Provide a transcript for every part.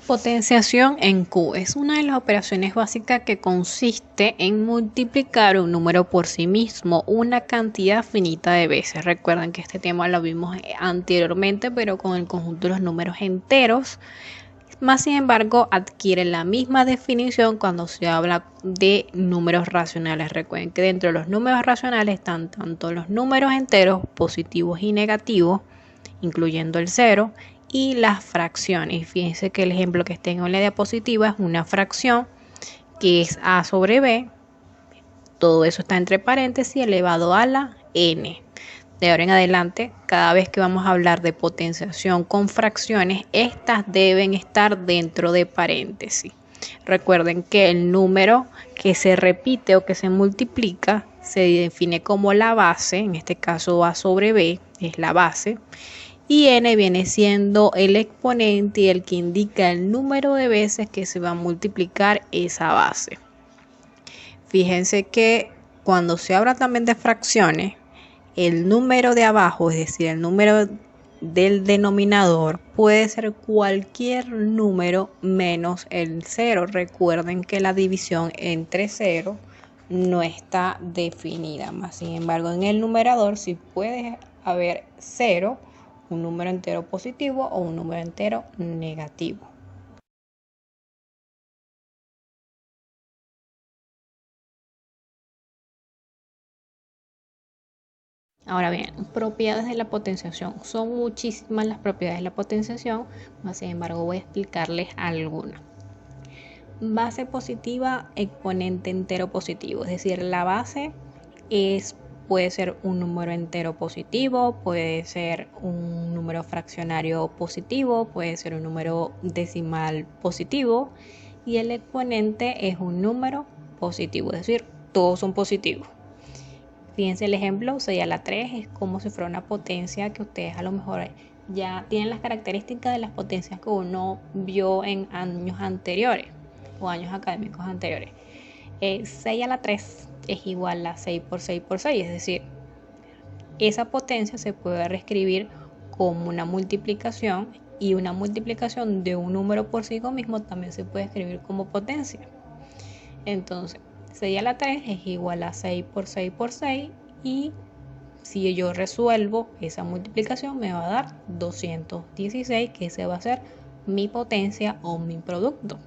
Potenciación en Q es una de las operaciones básicas que consiste en multiplicar un número por sí mismo una cantidad finita de veces. Recuerden que este tema lo vimos anteriormente, pero con el conjunto de los números enteros. Más sin embargo, adquiere la misma definición cuando se habla de números racionales. Recuerden que dentro de los números racionales están tanto los números enteros positivos y negativos, incluyendo el 0, y las fracciones. Fíjense que el ejemplo que está en la diapositiva es una fracción que es a sobre b. Todo eso está entre paréntesis elevado a la n. De ahora en adelante, cada vez que vamos a hablar de potenciación con fracciones, estas deben estar dentro de paréntesis. Recuerden que el número que se repite o que se multiplica se define como la base, en este caso a sobre b es la base, y n viene siendo el exponente y el que indica el número de veces que se va a multiplicar esa base. Fíjense que cuando se habla también de fracciones, el número de abajo, es decir, el número del denominador, puede ser cualquier número menos el 0. Recuerden que la división entre 0 no está definida. Más sin embargo, en el numerador sí puede haber 0, un número entero positivo o un número entero negativo. Ahora bien, propiedades de la potenciación. Son muchísimas las propiedades de la potenciación, más sin embargo voy a explicarles algunas. Base positiva, exponente entero positivo, es decir, la base puede ser un número entero positivo, puede ser un número fraccionario positivo, puede ser un número decimal positivo, y el exponente es un número positivo, es decir, todos son positivos. Fíjense el ejemplo, 6 a la 3 es como si fuera una potencia que ustedes a lo mejor ya tienen las características de las potencias que uno vio en años anteriores o años académicos anteriores. 6 a la 3 es igual a 6 por 6 por 6, es decir, esa potencia se puede reescribir como una multiplicación, y una multiplicación de un número por sí mismo también se puede escribir como potencia. Entonces, 6 a la 3 es igual a 6 por 6 por 6, y si yo resuelvo esa multiplicación me va a dar 216, que ese va a ser mi potencia o mi producto.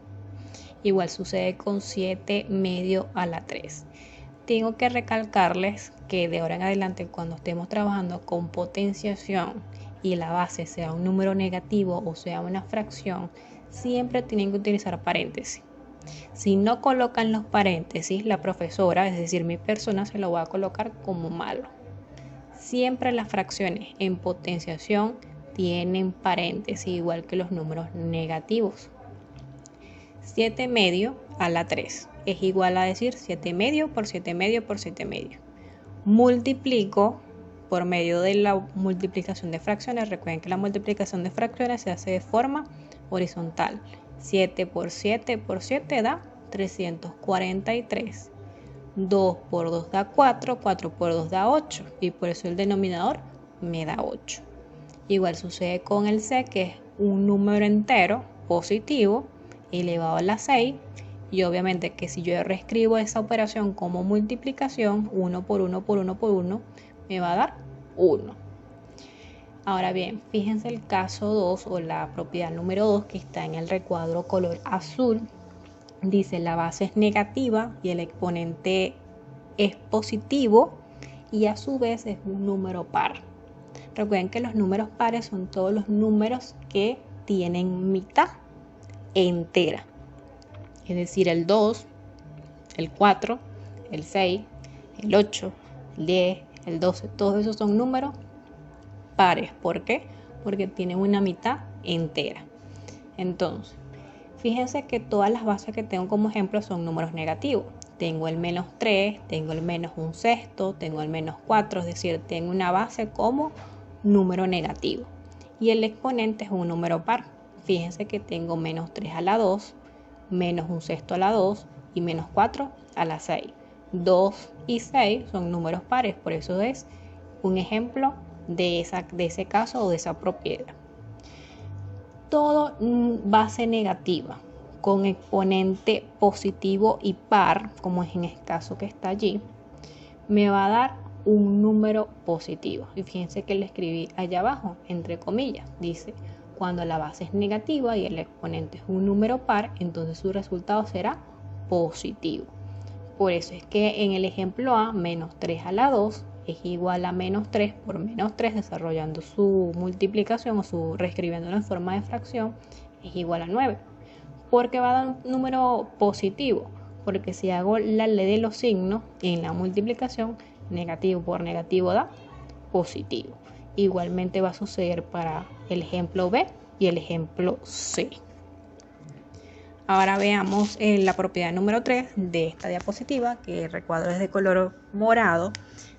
Igual sucede con 7 medio a la 3. Tengo que recalcarles que de ahora en adelante, cuando estemos trabajando con potenciación y la base sea un número negativo o sea una fracción, siempre tienen que utilizar paréntesis. Si no colocan los paréntesis, la profesora, es decir, mi persona, se lo va a colocar como malo. Siempre las fracciones en potenciación tienen paréntesis, igual que los números negativos. 7 medio a la 3 es igual a decir 7 medio por 7 medio por 7 medio. Multiplico por medio de la multiplicación de fracciones. Recuerden que la multiplicación de fracciones se hace de forma horizontal. 7 por 7 por 7 da 343. 2 por 2 da 4, 4 por 2 da 8, y por eso el denominador me da 8. Igual sucede con el C, que es un número entero positivo elevado a la 6, y obviamente que si yo reescribo esa operación como multiplicación, 1 por 1 por 1 por 1, me va a dar 1. Ahora bien, fíjense el caso 2 o la propiedad número 2 que está en el recuadro color azul. Dice la base es negativa y el exponente es positivo, y a su vez es un número par. Recuerden que los números pares son todos los números que tienen mitad entera. Es decir, el 2, el 4, el 6, el 8, el 10, el 12, todos esos son números pares. ¿Por qué? Porque tienen una mitad entera. Entonces, fíjense que todas las bases que tengo como ejemplo son números negativos. Tengo el menos 3, tengo el menos un sexto, tengo el menos 4, es decir, tengo una base como número negativo. Y el exponente es un número par. Fíjense que tengo menos 3 a la 2, menos un sexto a la 2 y menos 4 a la 6. 2 y 6 son números pares, por eso es un ejemplo de ese caso o de esa propiedad. todo base negativa con exponente positivo y par, como es en el caso que está allí, me va a dar un número positivo. Y fíjense que le escribí allá abajo, entre comillas, dice, cuando la base es negativa y el exponente es un número par, entonces su resultado será positivo. Por eso es que en el ejemplo A, menos 3 a la 2 es igual a menos 3 por menos 3, desarrollando su multiplicación o reescribiéndolo en forma de fracción, es igual a 9. ¿Por qué va a dar un número positivo? Porque si hago la ley de los signos en la multiplicación, negativo por negativo da positivo. Igualmente va a suceder para el ejemplo B y el ejemplo C. Ahora veamos la propiedad número 3 de esta diapositiva, que el recuadro es de color morado.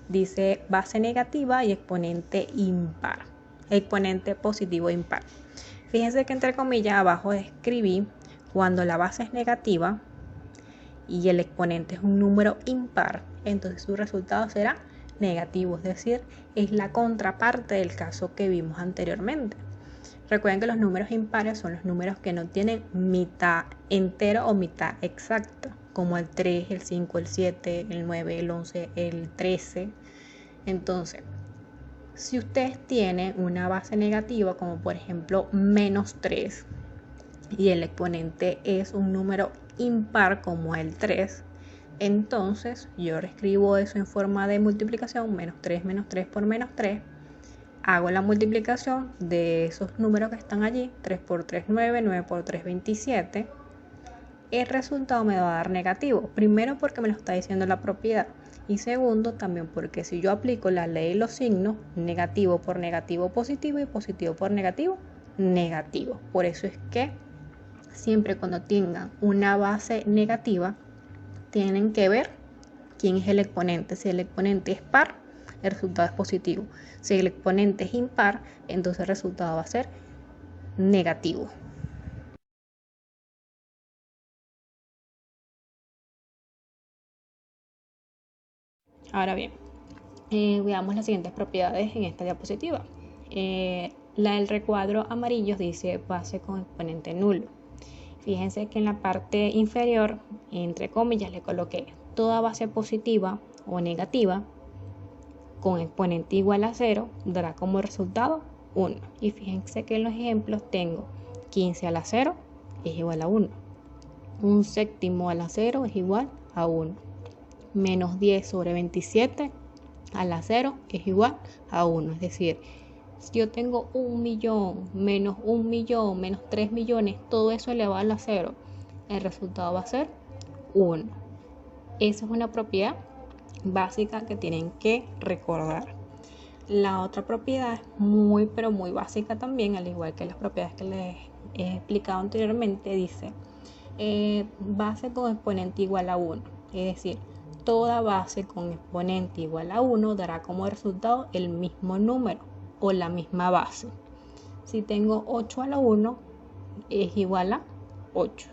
Dice base negativa y exponente impar. Exponente positivo impar. Fíjense que entre comillas abajo escribí cuando la base es negativa y el exponente es un número impar, entonces su resultado será negativo, es decir, es la contraparte del caso que vimos anteriormente. Recuerden que los números impares son los números que no tienen mitad entera o mitad exacta, como el 3, el 5, el 7, el 9, el 11, el 13. Entonces, si ustedes tienen una base negativa, como por ejemplo menos 3, y el exponente es un número impar como el 3, entonces yo reescribo eso en forma de multiplicación, menos 3 por menos 3, hago la multiplicación de esos números que están allí, 3 por 3, 9, 9 por 3, 27, el resultado me va a dar negativo, primero porque me lo está diciendo la propiedad, y segundo también porque si yo aplico la ley de los signos, negativo por negativo positivo y positivo por negativo negativo. Por eso es que siempre cuando tengan una base negativa, tienen que ver quién es el exponente. Si el exponente es par, el resultado es positivo. Si el exponente es impar, entonces el resultado va a ser negativo. Ahora bien, veamos las siguientes propiedades en esta diapositiva. La del recuadro amarillo dice base con exponente nulo. Fíjense que en la parte inferior, entre comillas, le coloqué toda base positiva o negativa con exponente igual a 0 dará como resultado 1. Y fíjense que en los ejemplos tengo 15 a la 0 es igual a 1. Un séptimo a la 0 es igual a 1. Menos 10 sobre 27 a la 0 es igual a 1. Es decir, si yo tengo 1 millón, menos 1 millón, menos 3 millones, todo eso elevado a la 0, el resultado va a ser 1. Esa es una propiedad básica que tienen que recordar. La otra propiedad es muy pero muy básica también, al igual que las propiedades que les he explicado anteriormente, dice base con exponente igual a 1. Es decir, toda base con exponente igual a 1 dará como resultado el mismo número o la misma base. Si tengo 8 a la 1 es igual a 8.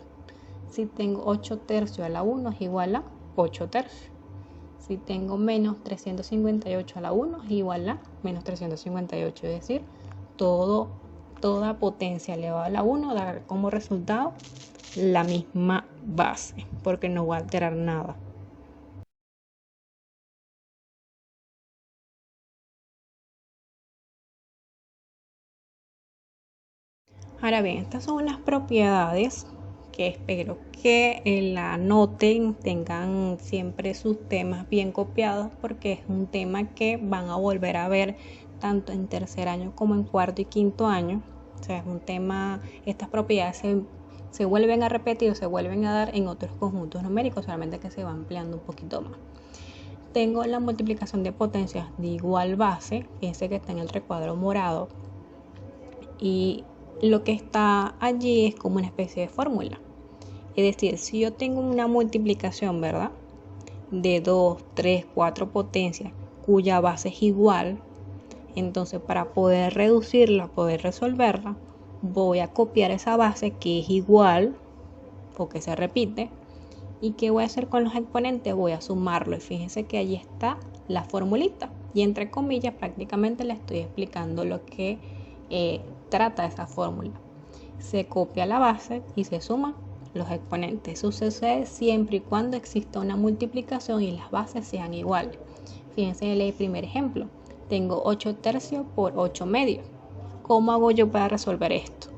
Si tengo 8 tercios a la 1 es igual a 8 tercios. Si tengo menos 358 a la 1 es igual a menos 358. Es decir, toda potencia elevada a la 1 dará como resultado la misma base, porque no va a alterar nada. Ahora bien, estas son unas propiedades que espero que la anoten, tengan siempre sus temas bien copiados, porque es un tema que van a volver a ver tanto en tercer año como en cuarto y quinto año. O sea, es un tema, estas propiedades se vuelven a repetir o se vuelven a dar en otros conjuntos numéricos, solamente que se va ampliando un poquito más. Tengo la multiplicación de potencias de igual base, ese que está en el recuadro morado, y lo que está allí es como una especie de fórmula. Es decir, si yo tengo una multiplicación, ¿verdad?, de 2, 3, 4 potencias cuya base es igual, entonces para poder reducirla, poder resolverla, voy a copiar esa base que es igual o que se repite. ¿Y qué voy a hacer con los exponentes? Voy a sumarlo. Y fíjense que allí está la formulita. Y entre comillas prácticamente le estoy explicando lo que trata esa fórmula. Se copia la base y se suman los exponentes. Eso sucede siempre y cuando exista una multiplicación y las bases sean iguales. Fíjense en el primer ejemplo. Tengo 8 tercios por 8 medios. ¿Cómo hago yo para resolver esto?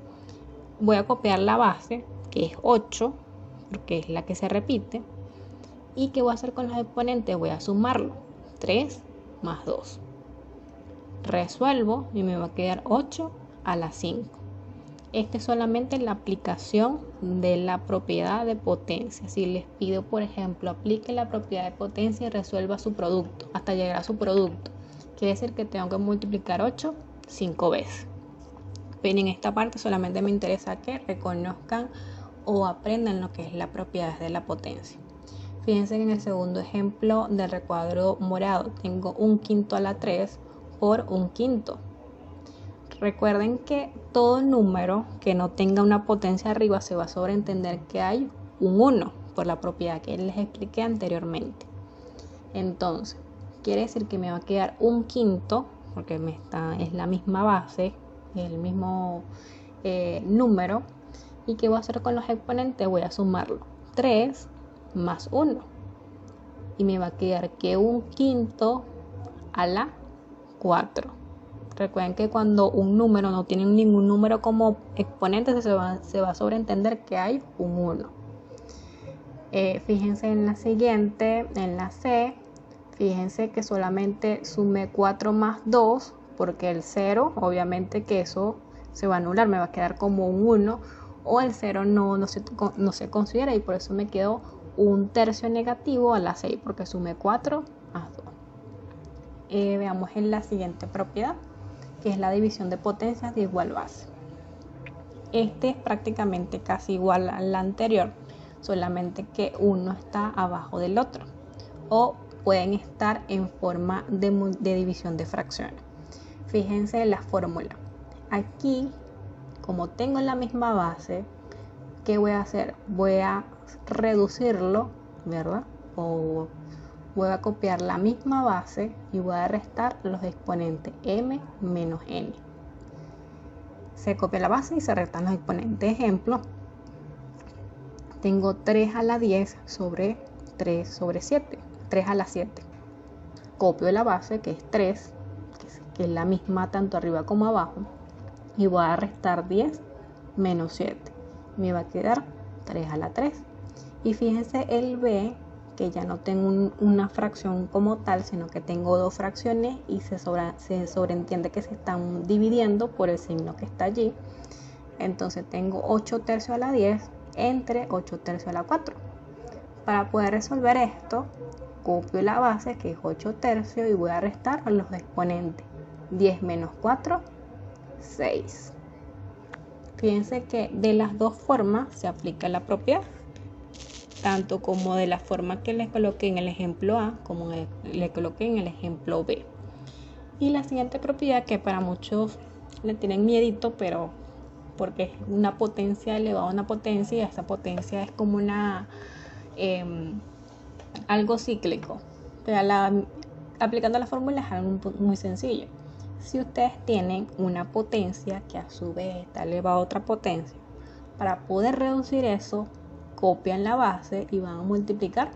Voy a copiar la base, que es 8, porque es la que se repite. ¿Y qué voy a hacer con los exponentes? Voy a sumarlo. 3 más 2. Resuelvo y me va a quedar 8 a la 5. Esta es solamente la aplicación de la propiedad de potencia. Si les pido, por ejemplo, aplique la propiedad de potencia y resuelva su producto hasta llegar a su producto, quiere decir que tengo que multiplicar 8 5 veces. Pero en esta parte solamente me interesa que reconozcan o aprendan lo que es la propiedad de la potencia. Fíjense que en el segundo ejemplo del recuadro morado tengo 1/5 a la 3 por 1/5. Recuerden que todo número que no tenga una potencia arriba se va a sobreentender que hay un 1 por la propiedad que les expliqué anteriormente. Entonces, quiere decir que me va a quedar 1/5 porque es la misma base, el mismo número. ¿Y qué voy a hacer con los exponentes? Voy a sumarlo. 3 más 1. Y me va a quedar que 1/5 a la 4. Recuerden que cuando un número no tiene ningún número como exponente, se va a sobreentender que hay un 1. Fíjense en la siguiente, en la C. Fíjense que solamente sumé 4 más 2, porque el 0, obviamente que eso se va a anular, me va a quedar como un 1, o el 0 no se considera, y por eso me quedó 1/3 negativo a la 6, porque sumé 4 más 2. Veamos en la siguiente propiedad, que es la división de potencias de igual base. Este es prácticamente casi igual al anterior, solamente que uno está abajo del otro, o pueden estar en forma de división de fracciones. Fíjense en la fórmula. Aquí, como tengo la misma base, ¿qué voy a hacer? Voy a reducirlo, ¿verdad? O voy a copiar la misma base y voy a restar los exponentes m menos n. Se copia la base y se restan los exponentes. Ejemplo, tengo 3 a la 10 sobre 3 sobre 7, 3 a la 7. Copio la base, que es 3, que es la misma tanto arriba como abajo, y voy a restar 10 menos 7. Me va a quedar 3 a la 3. Y fíjense el b, que ya no tengo una fracción como tal, sino que tengo dos fracciones y se sobreentiende que se están dividiendo por el signo que está allí. Entonces tengo 8 tercios a la 10 entre 8 tercios a la 4. Para poder resolver esto, copio la base, que es 8 tercios, y voy a restar los exponentes. 10 menos 4, 6. Fíjense que de las dos formas se aplica la propiedad, tanto como de la forma que les coloqué en el ejemplo A como le coloqué en el ejemplo B. Y la siguiente propiedad, que para muchos le tienen miedito, pero porque es una potencia elevada a una potencia, y esa potencia es como algo cíclico. Pero aplicando la fórmula es algo muy sencillo. Si ustedes tienen una potencia que a su vez está elevada a otra potencia, para poder reducir eso, copian la base y van a multiplicar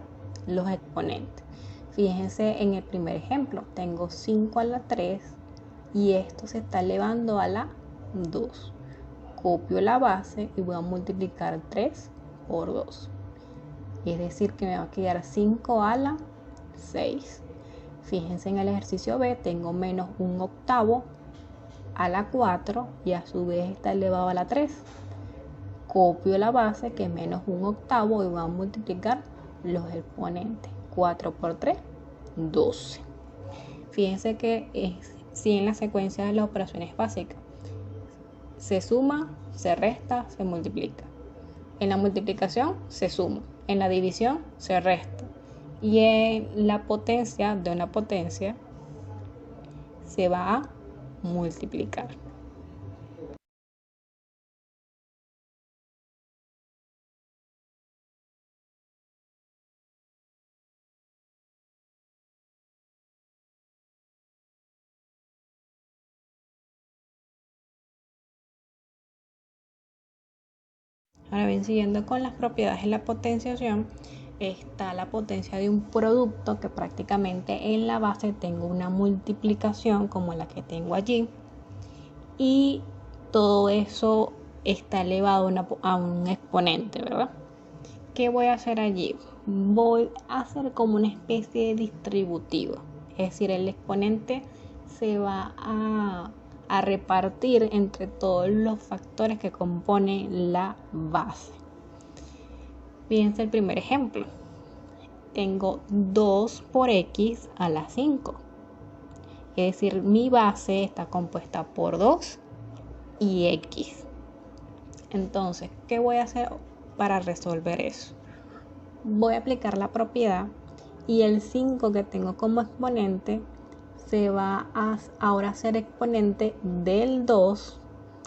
los exponentes. Fíjense en el primer ejemplo, tengo 5 a la 3 y esto se está elevando a la 2. Copio la base y voy a multiplicar 3 por 2. Es decir, que me va a quedar 5 a la 6. Fíjense en el ejercicio B, tengo menos 1/8 a la 4 y a su vez está elevado a la 3. Copio la base, que es menos 1/8, y voy a multiplicar los exponentes. 4 por 3, 12. Fíjense que siguen la secuencia de las operaciones básicas. Se suma, se resta, se multiplica. En la multiplicación se suma, en la división se resta, y en la potencia de una potencia se va a multiplicar. Ahora bien, siguiendo con las propiedades de la potenciación, está la potencia de un producto que prácticamente en la base tengo una multiplicación como la que tengo allí, y todo eso está elevado a un exponente, ¿verdad? ¿Qué voy a hacer allí? Voy a hacer como una especie de distributivo, es decir, el exponente se va a repartir entre todos los factores que componen la base. Fíjense el primer ejemplo. Tengo 2 por x a la 5. Es decir, mi base está compuesta por 2 y x. Entonces, ¿qué voy a hacer para resolver eso? Voy a aplicar la propiedad y el 5 que tengo como exponente se va a ahora ser exponente del 2,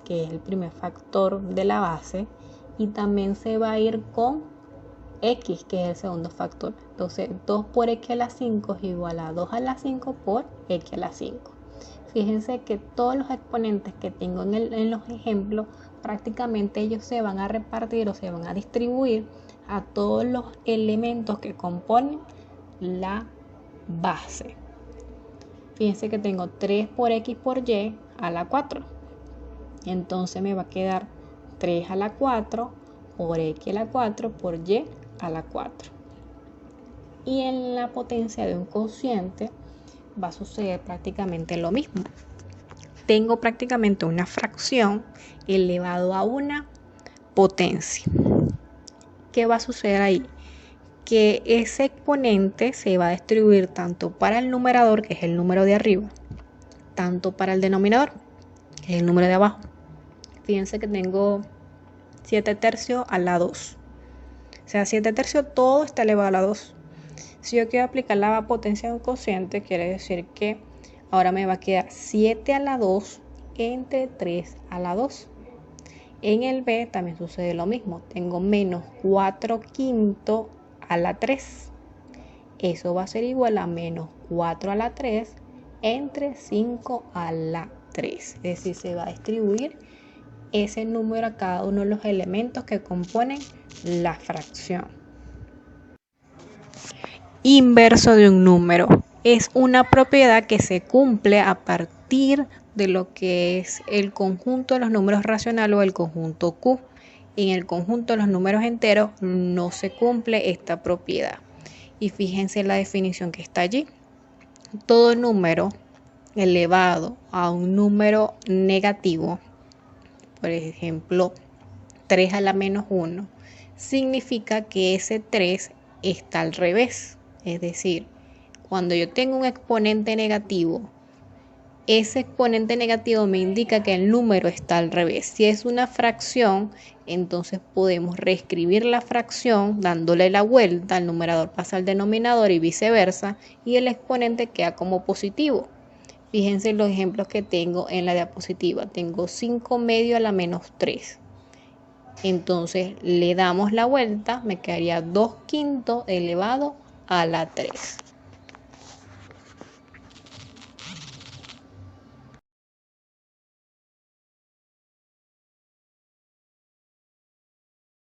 que es el primer factor de la base, y también se va a ir con x, que es el segundo factor. Entonces 2 por x a la 5 es igual a 2 a la 5 por x a la 5. Fíjense que todos los exponentes que tengo en los ejemplos, prácticamente ellos se van a repartir o se van a distribuir a todos los elementos que componen la base. Fíjense que tengo 3 por x por y a la 4. Entonces me va a quedar 3 a la 4 por x a la 4 por y a la 4. Y en la potencia de un cociente va a suceder prácticamente lo mismo. Tengo prácticamente una fracción elevado a una potencia. ¿Qué va a suceder ahí? Que ese exponente se va a distribuir tanto para el numerador, que es el número de arriba, tanto para el denominador, que es el número de abajo. Fíjense que tengo 7 tercios a la 2. O sea, 7 tercios todo está elevado a la 2. Si yo quiero aplicar la potencia de un cociente, quiere decir que ahora me va a quedar 7 a la 2 entre 3 a la 2. En el B también sucede lo mismo. Tengo menos 4 quintos a la 3. Eso va a ser igual a menos 4 a la 3 entre 5 a la 3. Es decir, se va a distribuir ese número a cada uno de los elementos que componen la fracción. Inverso de un número. Es una propiedad que se cumple a partir de lo que es el conjunto de los números racionales o el conjunto Q. En el conjunto de los números enteros no se cumple esta propiedad. Y fíjense la definición que está allí. Todo número elevado a un número negativo, por ejemplo 3 a la menos 1, significa que ese 3 está al revés. Es decir, cuando yo tengo un exponente negativo, ese exponente negativo me indica que el número está al revés. Si es una fracción, entonces podemos reescribir la fracción dándole la vuelta, el numerador pasa al denominador y viceversa, y el exponente queda como positivo. Fíjense los ejemplos que tengo en la diapositiva. Tengo 5 medio a la menos 3. Entonces le damos la vuelta, me quedaría 2 quintos elevado a la 3.